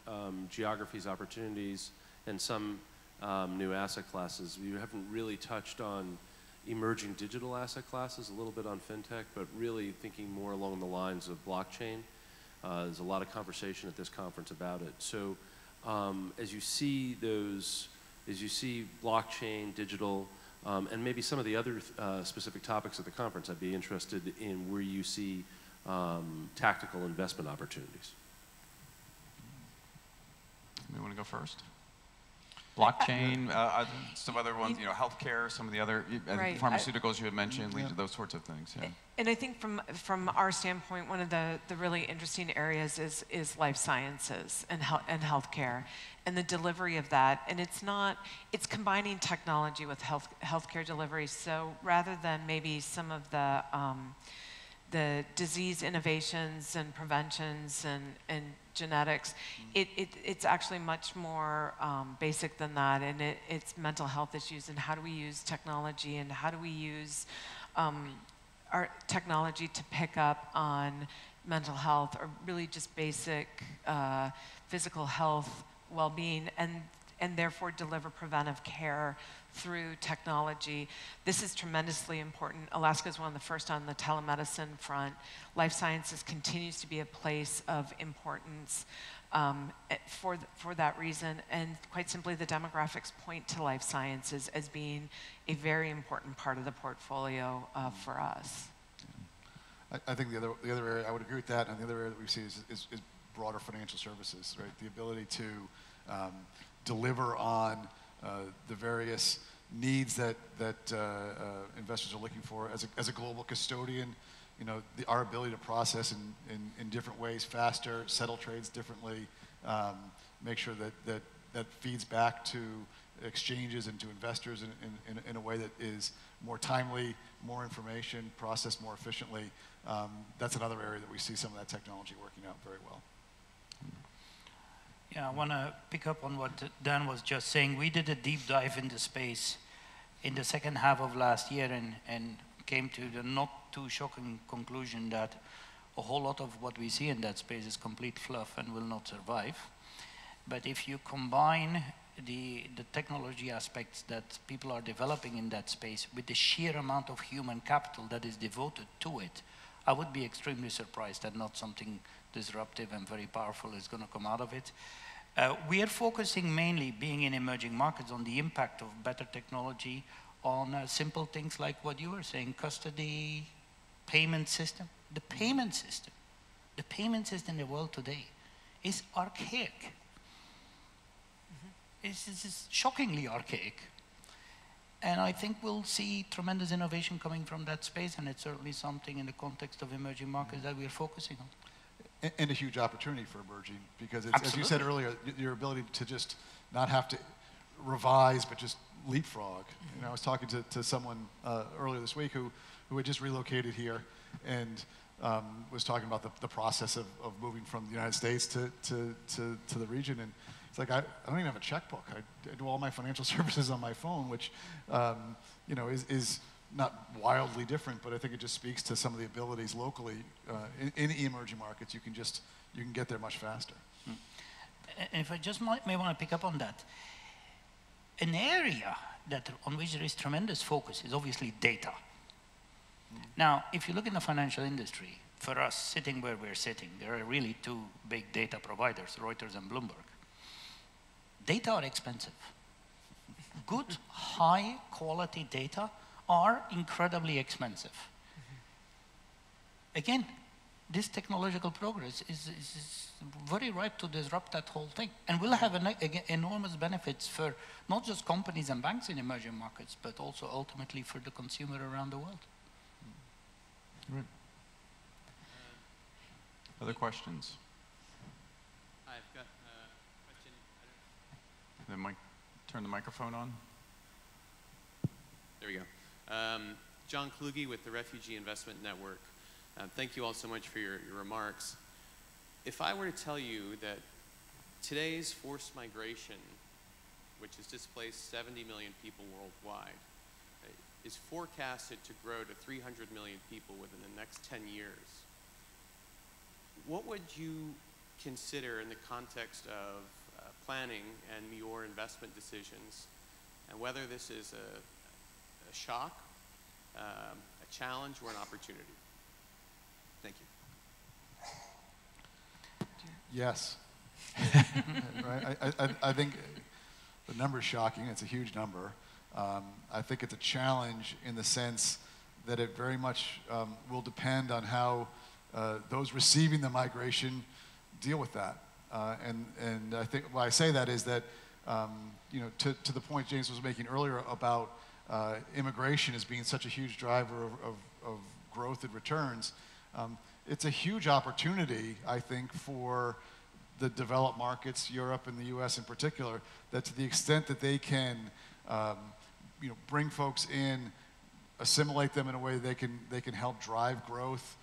geographies, opportunities, and some new asset classes. You haven't really touched on emerging digital asset classes, a little bit on fintech, but really thinking more along the lines of blockchain. There's a lot of conversation at this conference about it. So as you see blockchain, digital, and maybe some of the other specific topics at the conference, I'd be interested in where you see tactical investment opportunities. You want to go first? Blockchain, some other ones, healthcare, some of the other Right. pharmaceuticals you had mentioned, lead to those sorts of things. Yeah. And I think from our standpoint, one of the really interesting areas is life sciences and healthcare and the delivery of that. And it's combining technology with healthcare delivery. So rather than maybe some of the disease innovations and preventions and genetics, it's actually much more basic than that, and it's mental health issues and how do we use technology and how do we use our technology to pick up on mental health or really just basic physical health, well-being, and therefore deliver preventive care through technology. This is tremendously important. Alaska is one of the first on the telemedicine front. Life sciences continues to be a place of importance for that reason. And quite simply, the demographics point to life sciences as being a very important part of the portfolio for us. I think the other area, I would agree with that, and the other area that we see is broader financial services, right? The ability to deliver on the various needs that investors are looking for as a global custodian. Our ability to process in different ways, faster, settle trades differently, make sure that feeds back to exchanges and to investors in a way that is more timely, more information, processed more efficiently. That's another area that we see some of that technology working out very well. Yeah, I want to pick up on what Dan was just saying. We did a deep dive into space in the second half of last year and came to the not too shocking conclusion that a whole lot of what we see in that space is complete fluff and will not survive. But if you combine the technology aspects that people are developing in that space with the sheer amount of human capital that is devoted to it, I would be extremely surprised that not something disruptive and very powerful is going to come out of it. We are focusing mainly, being in emerging markets, on the impact of better technology on simple things like what you were saying, custody, payment system. The payment system in the world today is archaic. It's shockingly archaic. And I think we'll see tremendous innovation coming from that space, and it's certainly something in the context of emerging markets that we're focusing on. And a huge opportunity for emerging, because it's, as you said earlier, your ability to just not have to revise, but just leapfrog. I was talking to someone earlier this week who had just relocated here and was talking about the process of moving from the United States to the region. And it's like, I don't even have a checkbook. I do all my financial services on my phone, which is not wildly different, but I think it just speaks to some of the abilities locally in emerging markets. You can get there much faster. And if I just may want to pick up on that, an area on which there is tremendous focus is obviously data. Now, if you look in the financial industry, for us sitting where we're sitting, there are really two big data providers, Reuters and Bloomberg. Data are expensive. Good, high quality data are incredibly expensive. Again, this technological progress is very ripe to disrupt that whole thing. And will have enormous benefits for not just companies and banks in emerging markets, but also ultimately for the consumer around the world. Right. Other questions? I've got a question. Then turn the microphone on. There we go. John Kluge with the Refugee Investment Network. Thank you all so much for your remarks. If I were to tell you that today's forced migration, which has displaced 70 million people worldwide, is forecasted to grow to 300 million people within the next 10 years, what would you consider in the context of planning and your investment decisions, and whether this is a shock, a challenge, or an opportunity? Thank you. Yes. Right? I think the number is shocking. It's a huge number. I think it's a challenge in the sense that it very much will depend on how those receiving the migration deal with that. And I think why I say that is that you know, to the point James was making earlier about immigration as being such a huge driver of growth and returns, it's a huge opportunity, I think, for the developed markets, Europe and the U.S. in particular, that to the extent that they can, you know, bring folks in, assimilate them in a way they can help drive growth,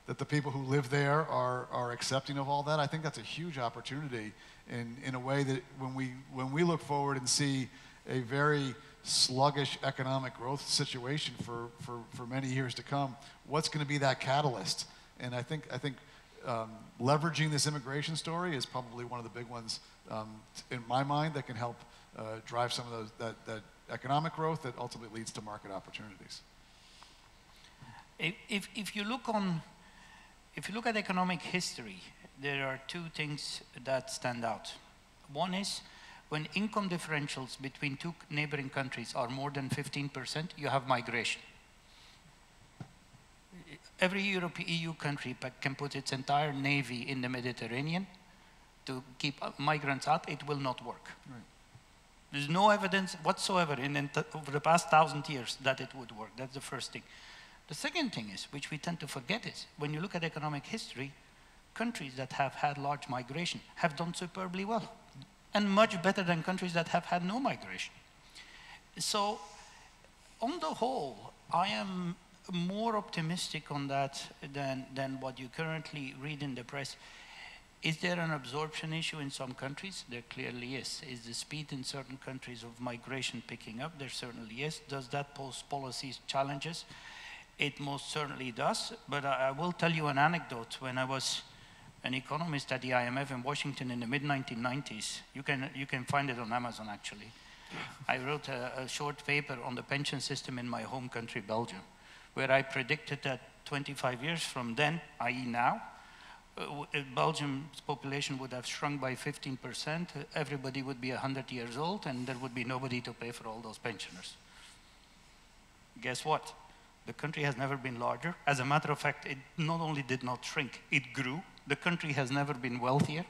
that the people who live there are accepting of all that. I think that's a huge opportunity in a way that when we look forward and see a very sluggish economic growth situation for many years to come, what's going to be that catalyst? And I think leveraging this immigration story is probably one of the big ones in my mind that can help drive some of that economic growth that ultimately leads to market opportunities. If you look at economic history, there are two things that stand out. One is when income differentials between two neighboring countries are more than 15%, you have migration. Every EU country can put its entire navy in the Mediterranean to keep migrants out. It will not work. Right. There's no evidence whatsoever over the past 1,000 years that it would work. That's the first thing. The second thing is, which we tend to forget, is when you look at economic history, countries that have had large migration have done superbly well, and much better than countries that have had no migration. So, on the whole, I am more optimistic on that than what you currently read in the press. Is there an absorption issue in some countries? There clearly is. Is the speed in certain countries of migration picking up? There certainly is. Does that pose policy challenges? It most certainly does, but I will tell you an anecdote. When I was an economist at the IMF in Washington in the mid-1990s, you can find it on Amazon actually, I wrote a short paper on the pension system in my home country, Belgium, where I predicted that 25 years from then, i.e. now, Belgium's population would have shrunk by 15%, everybody would be 100 years old, and there would be nobody to pay for all those pensioners. Guess what? The country has never been larger. As a matter of fact, it not only did not shrink, it grew. The country has never been wealthier.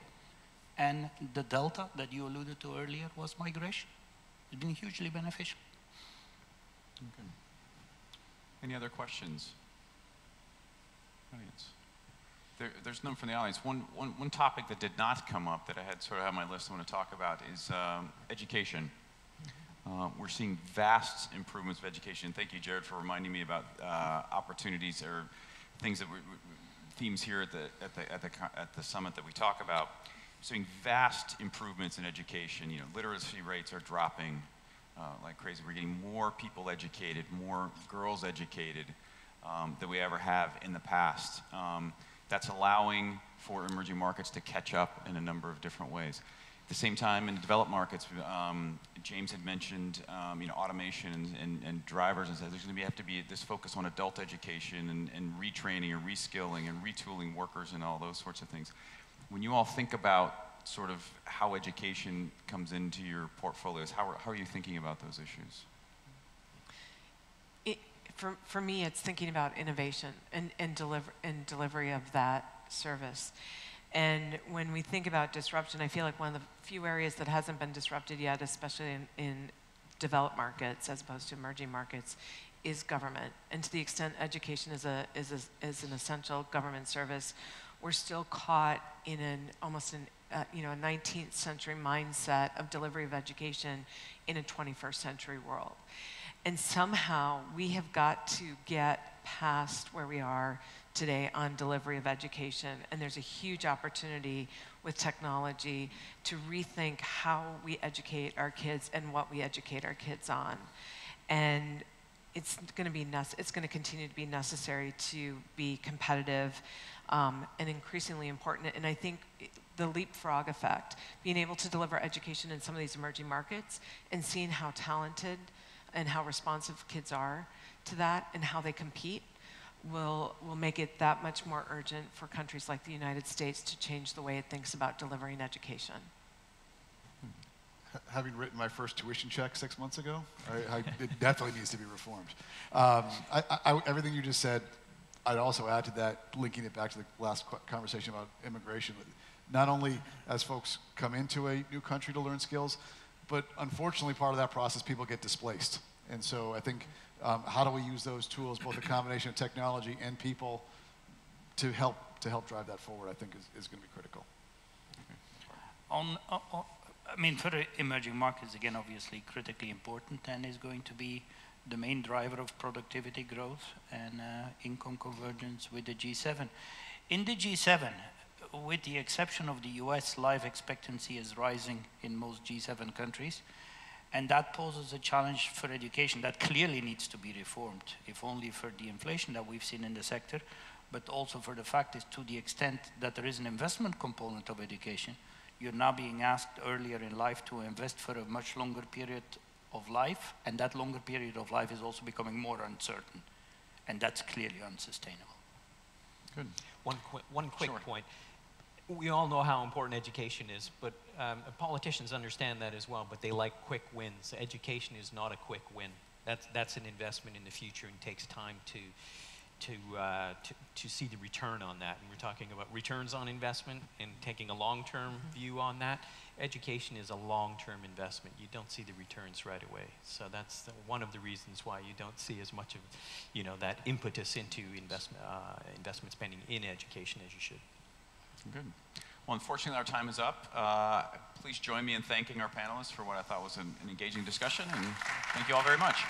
And the delta that you alluded to earlier was migration. It's been hugely beneficial. Okay. Any other questions? Audience? There's none from the audience. One topic that did not come up that I had sort of on my list I want to talk about is education. We're seeing vast improvements of education. Thank you, Jared, for reminding me about opportunities or things that themes here at the summit that we talk about. We're seeing vast improvements in education. You know, literacy rates are dropping like crazy. We're getting more people educated, more girls educated than we ever have in the past. That's allowing for emerging markets to catch up in a number of different ways. At the same time, in developed markets, James had mentioned you know, automation and drivers, and said there's going to have to be this focus on adult education and retraining and reskilling and retooling workers and all those sorts of things. When you all think about sort of how education comes into your portfolios, how are you thinking about those issues? For me, it's thinking about innovation and delivery of that service. And when we think about disruption, I feel like one of the few areas that hasn't been disrupted yet, especially in developed markets as opposed to emerging markets, is government. And to the extent education is an essential government service, we're still caught in almost a 19th century mindset of delivery of education in a 21st century world. And somehow we have got to get past where we are today on delivery of education, and there's a huge opportunity with technology to rethink how we educate our kids and what we educate our kids on. And it's going to continue to be necessary to be competitive and increasingly important. And I think the leapfrog effect, being able to deliver education in some of these emerging markets and seeing how talented and how responsive kids are to that and how they compete will make it that much more urgent for countries like the United States to change the way it thinks about delivering education. Having written my first tuition check 6 months ago, it definitely needs to be reformed. Everything you just said, I'd also add to that, linking it back to the last conversation about immigration. not only as folks come into a new country to learn skills, but unfortunately part of that process, people get displaced. And so I think how do we use those tools, both a combination of technology and people, to help drive that forward, I think is going to be critical. I mean, for the emerging markets, again, obviously critically important and is going to be the main driver of productivity growth and income convergence with the G7. In the G7, with the exception of the US, life expectancy is rising in most G7 countries. And that poses a challenge for education that clearly needs to be reformed, if only for the inflation that we've seen in the sector, but also for the fact is to the extent that there is an investment component of education, you're now being asked earlier in life to invest for a much longer period of life, and that longer period of life is also becoming more uncertain, and that's clearly unsustainable. Good. One quick point. We all know how important education is, but politicians understand that as well, but they like quick wins. Education is not a quick win. That's an investment in the future and takes time to see the return on that. And we're talking about returns on investment and taking a long-term view on that. Education is a long-term investment. You don't see the returns right away. So that's one of the reasons why you don't see as much of, that impetus into investment spending in education as you should. Good. Well, unfortunately, our time is up. Please join me in thanking our panelists for what I thought was an engaging discussion, and thank you all very much.